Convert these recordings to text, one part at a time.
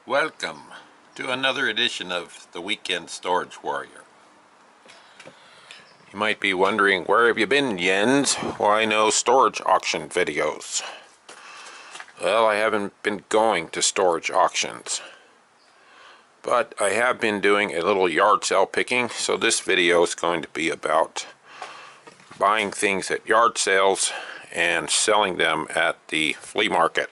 Welcome to another edition of the Weekend Storage Warrior. You might be wondering, where have you been, Jens? Why no storage auction videos? Well, I haven't been going to storage auctions, but I have been doing a little yard sale picking, so this video is going to be about buying things at yard sales and selling them at the flea market.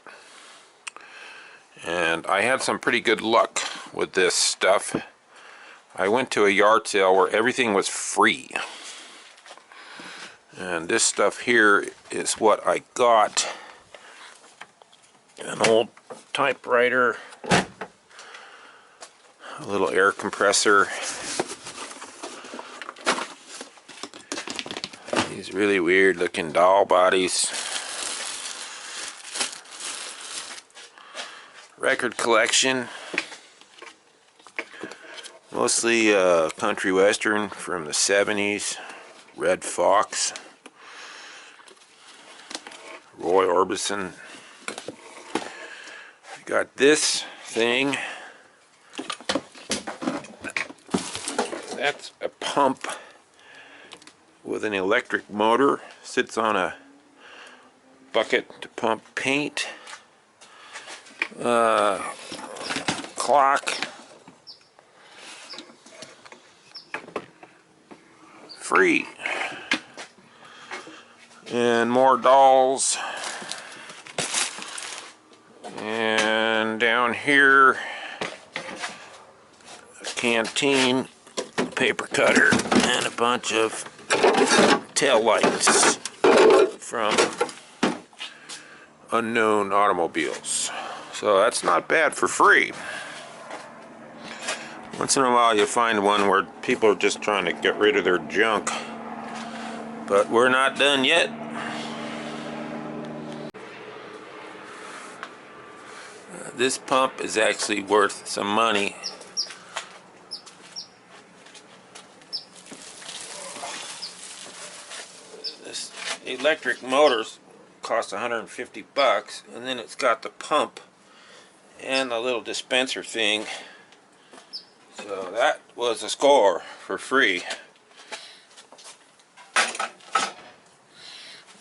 And I had some pretty good luck with this stuff. I went to a yard sale where everything was free. And this stuff here is what I got. An old typewriter, a little air compressor, these really weird looking doll bodies, record collection, mostly country western from the 70s, Red Fox, Roy Orbison. I got this thing, that's a pump with an electric motor, sits on a bucket to pump paint. Clock, free, and more dolls, and down here a canteen, paper cutter, and a bunch of tail lights from unknown automobiles. So that's not bad for free. Once in a while you find one where people are just trying to get rid of their junk. But we're not done yet. This pump is actually worth some money. This electric motor's cost 150 bucks, and then it's got the pump and the little dispenser thing, so that was a score for free,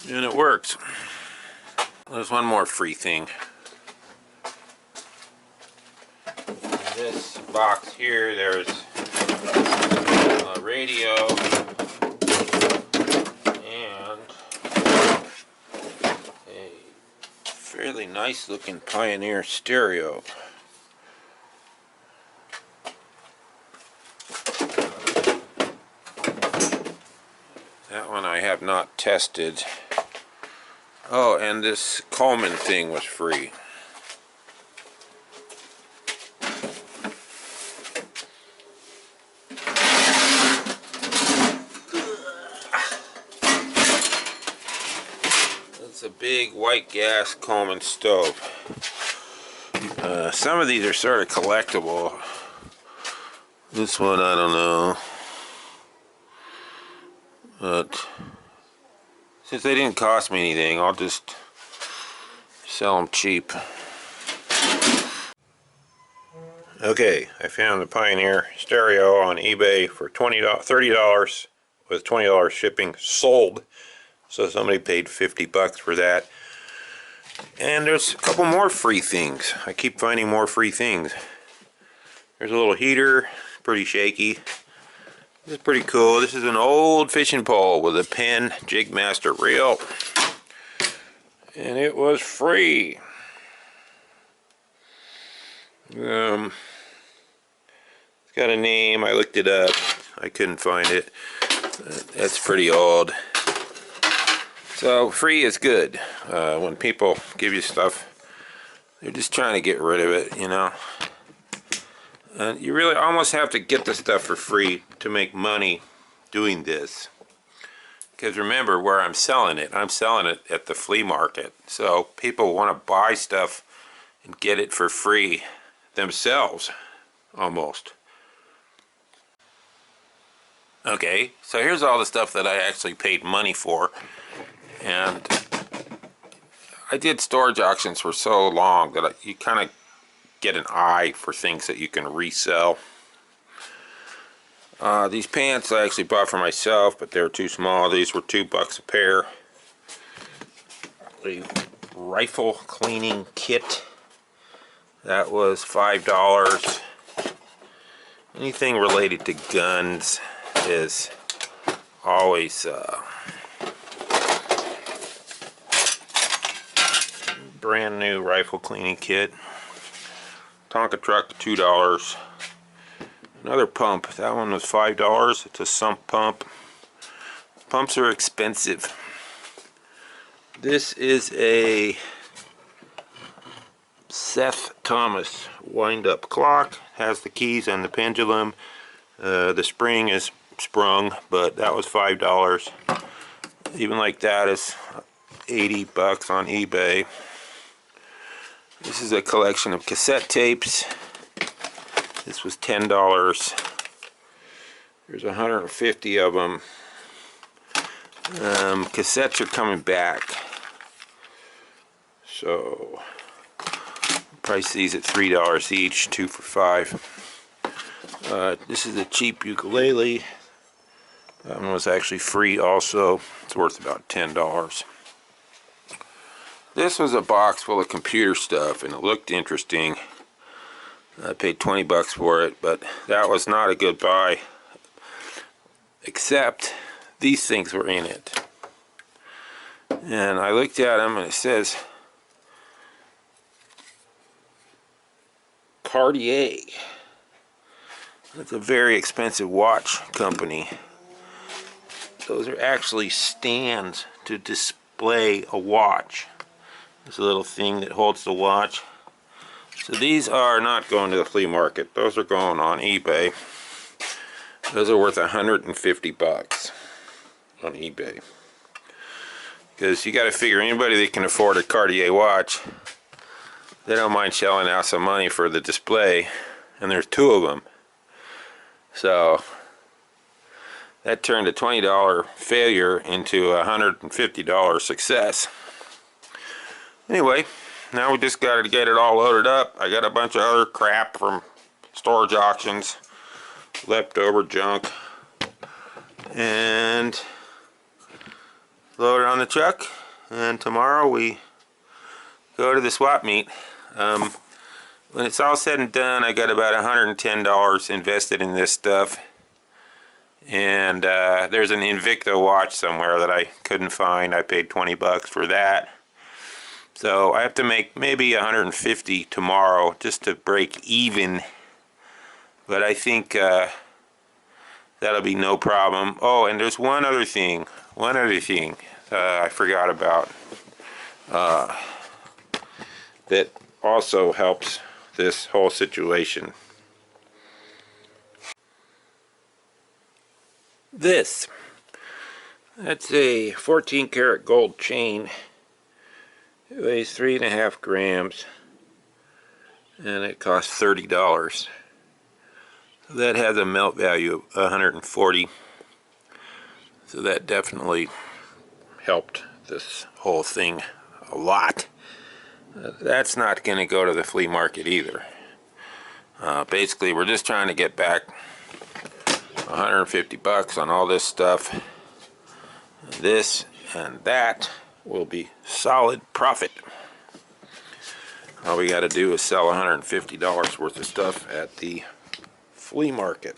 and it works. There's one more free thing. In this box here there's a radio and a fairly nice looking Pioneer stereo. That one I have not tested. Oh, and this Coleman thing was free. It's a big white gas Coleman stove. Some of these are sort of collectible. This one I don't know, but since they didn't cost me anything, I'll just sell them cheap. Okay, I found the Pioneer stereo on eBay for $30 with $20 shipping, sold. So somebody paid 50 bucks for that. And there's a couple more free things. I keep finding more free things. There's a little heater, pretty shaky. This is pretty cool. This is an old fishing pole with a Penn Jigmaster reel. And it was free. It's got a name. I looked it up. I couldn't find it. That's pretty old. So free is good. When people give you stuff, they're just trying to get rid of it, you know. And you really almost have to get the stuff for free to make money doing this. Because remember where I'm selling it at the flea market. So people want to buy stuff and get it for free themselves, almost. Okay, so here's all the stuff that I actually paid money for. And I did storage auctions for so long that you kind of get an eye for things that you can resell. These pants I actually bought for myself, but they're too small. These were $2 a pair. A rifle cleaning kit, that was $5. Anything related to guns is always brand new rifle cleaning kit. Tonka truck, $2. Another pump, that one was $5. It's a sump pump. Pumps are expensive. This is a Seth Thomas wind-up clock. Has the keys and the pendulum. The spring is sprung, but that was $5. Even like that is $80 on eBay. This is a collection of cassette tapes. This was $10. There's 150 of them. Cassettes are coming back, so price these at $3 each, 2 for $5. This is a cheap ukulele. That one was actually free also. It's worth about $10. This was a box full of computer stuff, and it looked interesting. I paid $20 for it, but that was not a good buy, except these things were in it. And I looked at them, and it says Cartier. It's a very expensive watch company. Those are actually stands to display a watch. There's a little thing that holds the watch. So these are not going to the flea market. Those are going on eBay. Those are worth $150 on eBay. Because you got to figure, anybody that can afford a Cartier watch, they don't mind shelling out some money for the display. And there's 2 of them. So that turned a $20 failure into a $150 success. Anyway, now we just got to get it all loaded up. I got a bunch of other crap from storage auctions, leftover junk, and load it on the truck. And tomorrow we go to the swap meet. When it's all said and done, I got about $110 invested in this stuff. And there's an Invicta watch somewhere that I couldn't find. I paid $20 for that. So I have to make maybe $150 tomorrow just to break even. But I think that'll be no problem. Oh, and there's one other thing I forgot about that also helps this whole situation. That's a 14 karat gold chain. It weighs 3.5 grams and it costs $30. So that has a melt value of 140. So that definitely helped this whole thing a lot. That's not going to go to the flea market either. Basically, we're just trying to get back $150 on all this stuff. This and that will be solid profit. All we got to do is sell $150 worth of stuff at the flea market.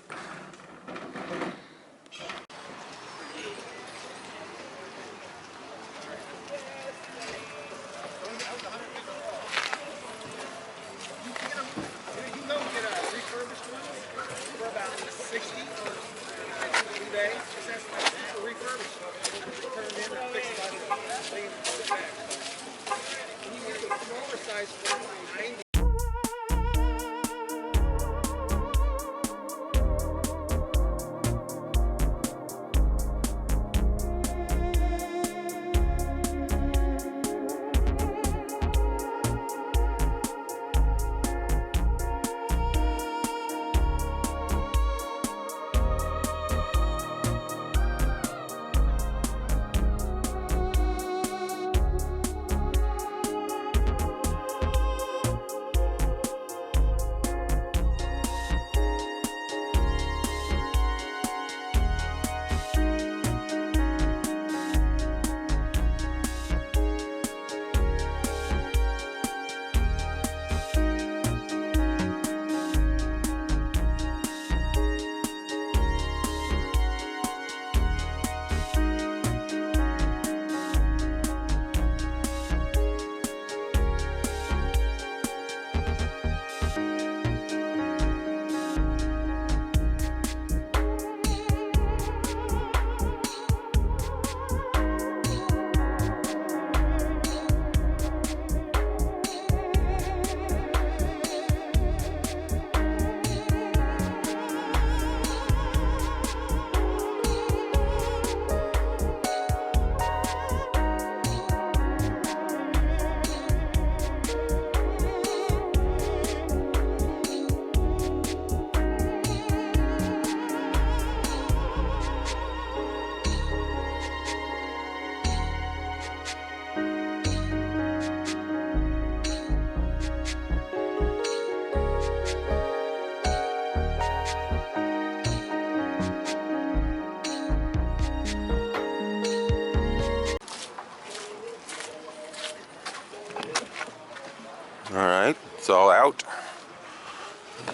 all out.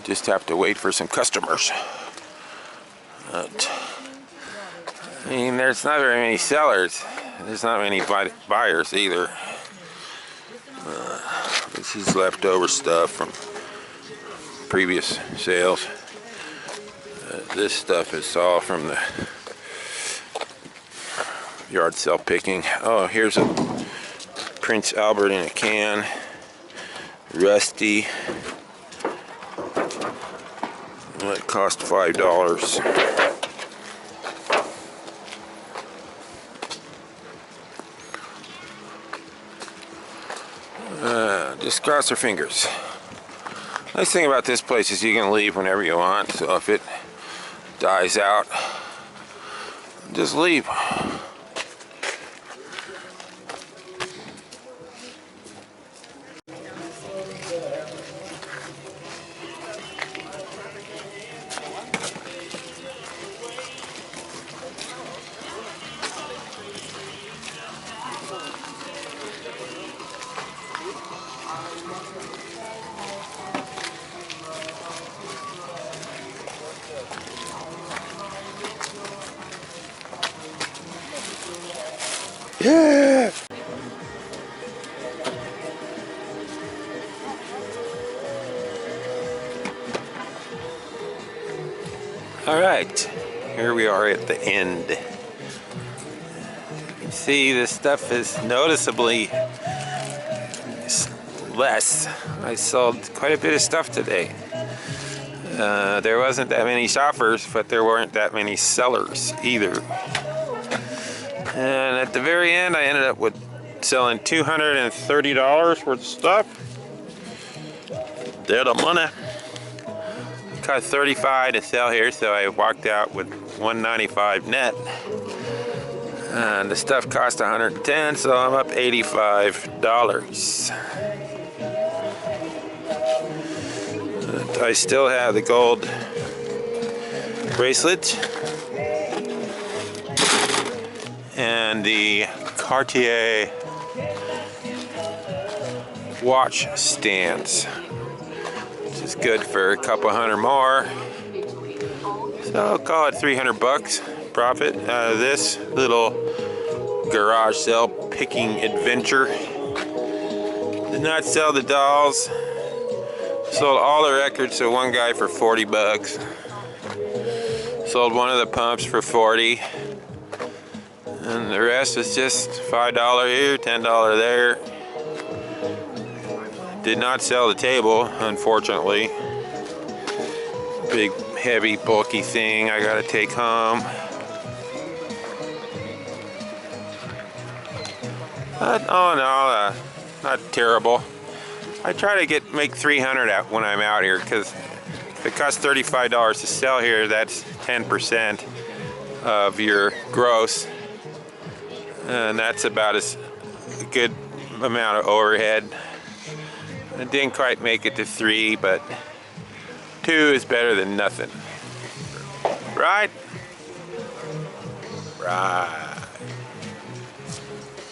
Just have to wait for some customers. But, I mean, there's not very many sellers. There's not many buyers either. This is leftover stuff from previous sales. This stuff is all from the yard sale picking. Oh, here's a Prince Albert in a can. Rusty. It cost $5. Just cross your fingers. Nice thing about this place is you can leave whenever you want, so if it dies out, just leave. Yeah. All right, here we are at the end. You can see this stuff is noticeably less. I sold quite a bit of stuff today. There wasn't that many shoppers, but there weren't that many sellers either. And at the very end, I ended up with selling $230 worth of stuff. They're the money. Cost $35 to sell here, so I walked out with $195 net. And the stuff cost $110, so I'm up $85. And I still have the gold bracelet and the Cartier watch stands, which is good for a couple hundred more. So I'll call it 300 bucks profit out of this little garage sale picking adventure. Did not sell the dolls. Sold all the records to one guy for 40 bucks. Sold one of the pumps for 40. And the rest is just $5 here, $10 there. Did not sell the table, unfortunately. Big, heavy, bulky thing I gotta take home. But, oh no, not terrible. I try to make 300 out when I'm out here, because if it costs $35 to sell here, that's 10% of your gross. And that's about a good amount of overhead. I didn't quite make it to 3, but 2 is better than nothing. Right? Right.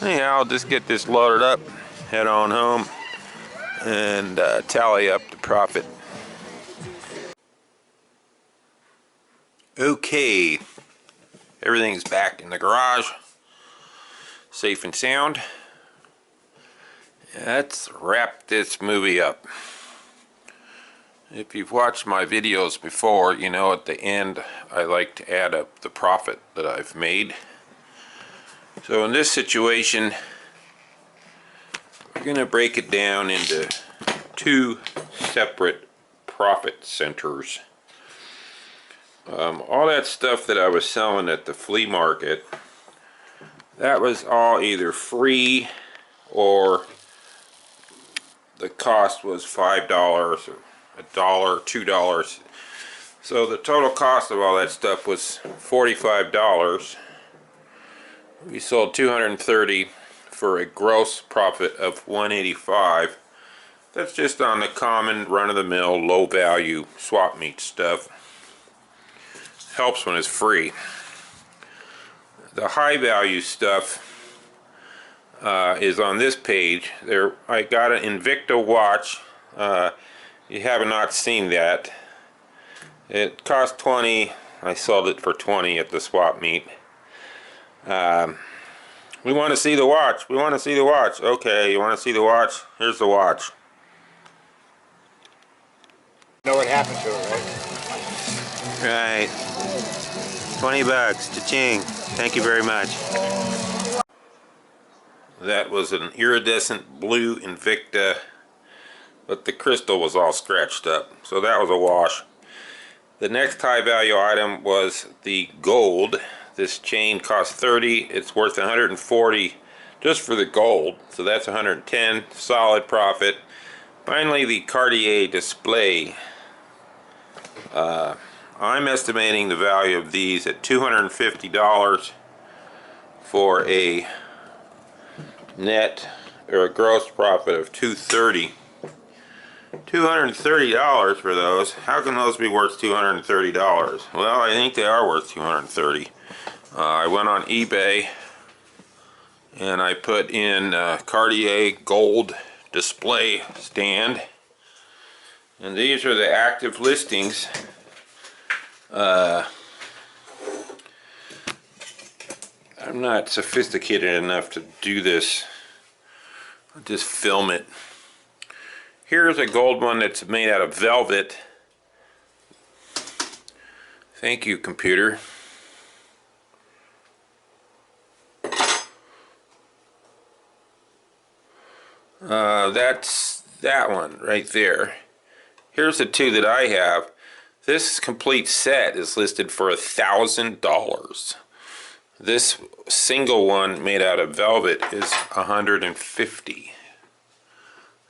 Anyhow, I'll just get this loaded up, head on home, and tally up the profit. Okay, everything's back in the garage. Safe and sound. Let's wrap this movie up. If you've watched my videos before, you know at the end I like to add up the profit that I've made. So in this situation, we're going to break it down into 2 separate profit centers. All that stuff that I was selling at the flea market, that was all either free or the cost was $5 or $1, $2. So the total cost of all that stuff was $45. We sold 230 for a gross profit of $185. That's just on the common run-of-the-mill low value swap meet stuff. Helps when it's free. The high value stuff is on this page. There, I got an Invicta watch You have not seen that. It cost 20. I sold it for 20 at the swap meet. We want to see the watch. We want to see the watch. Okay, you want to see the watch? Here's the watch. Know what happened to it, right? Right. 20 bucks. Cha-ching. Thank you very much. That was an iridescent blue Invicta, but the crystal was all scratched up. So that was a wash. The next high value item was the gold. This chain cost 30. It's worth 140 just for the gold. So that's 110. Solid profit. Finally, the Cartier display. I'm estimating the value of these at $250 for a net or a gross profit of $230. $230 for those. How can those be worth $230? Well, I think they are worth $230. I went on eBay and I put in Cartier gold display stand, and these are the active listings. I'm not sophisticated enough to do this. I'll just film it. Here's a gold one that's made out of velvet. Thank you, computer. That's that one right there. Here's the two that I have. This complete set is listed for $1,000. This single one made out of velvet is $150.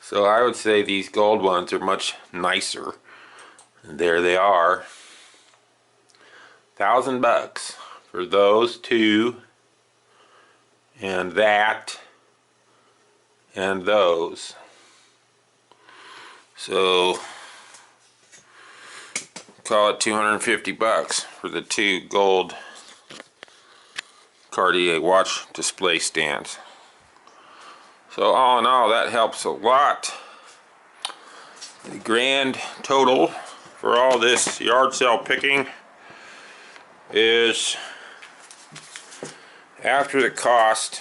So I would say these gold ones are much nicer. And there they are. $1,000 for those two, and that, and those. So call it $250 for the two gold Cartier watch display stands. So all in all, that helps a lot. The grand total for all this yard sale picking is, after the cost,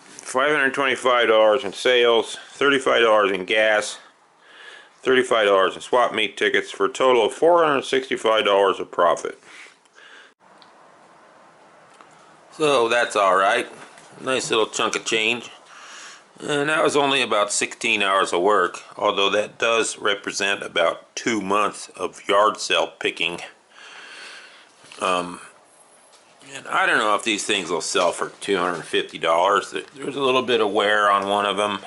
$525 in sales, $35 in gas, $35 in swap meet tickets, for a total of $465 of profit. So that's alright. Nice little chunk of change. And that was only about 16 hours of work, although that does represent about 2 months of yard sale picking. And I don't know if these things will sell for $250. There's a little bit of wear on one of them.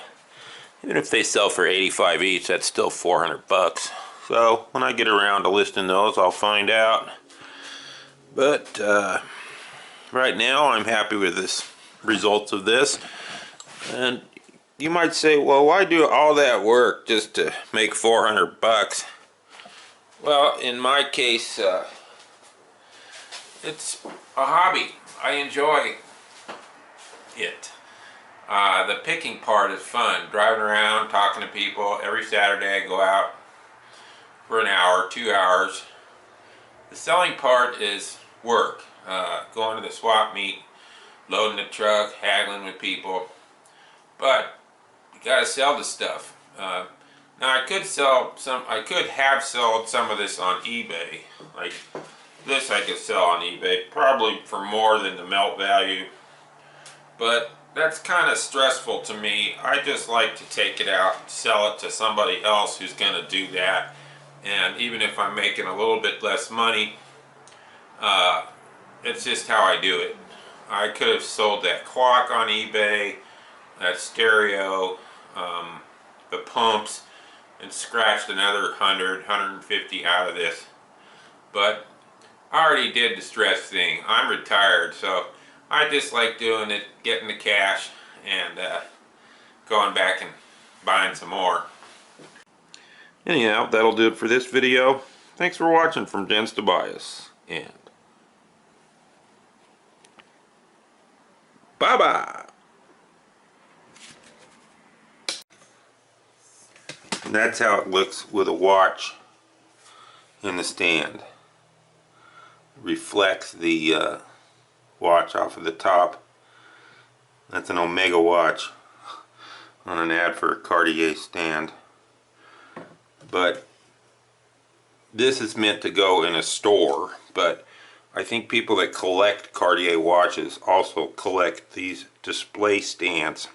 Even if they sell for $85 each, that's still $400. So when I get around to listing those, I'll find out. But right now, I'm happy with this results of this. And you might say, well, why do all that work just to make $400? Well, in my case, it's a hobby. I enjoy it. The picking part is fun. Driving around, talking to people. Every Saturday I go out for an hour, 2 hours. The selling part is work. Going to the swap meet, loading the truck, haggling with people. But you gotta sell the stuff. Now I could have sold some of this on eBay. Like this I could sell on eBay, probably for more than the melt value. But that's kind of stressful to me. I just like to take it out, sell it to somebody else who's gonna do that. And even if I'm making a little bit less money, it's just how I do it. I could have sold that clock on eBay, that stereo, the pumps, and scratched another 100, 150 out of this. But I already did the stress thing. I'm retired, so I just like doing it, getting the cash, and going back and buying some more. Anyhow, that'll do it for this video. Thanks for watching from Gents Tobias, and bye-bye. That's how it looks with a watch in the stand. Reflects the watch off of the top. That's an Omega watch on an ad for a Cartier stand. But this is meant to go in a store, but I think people that collect Cartier watches also collect these display stands.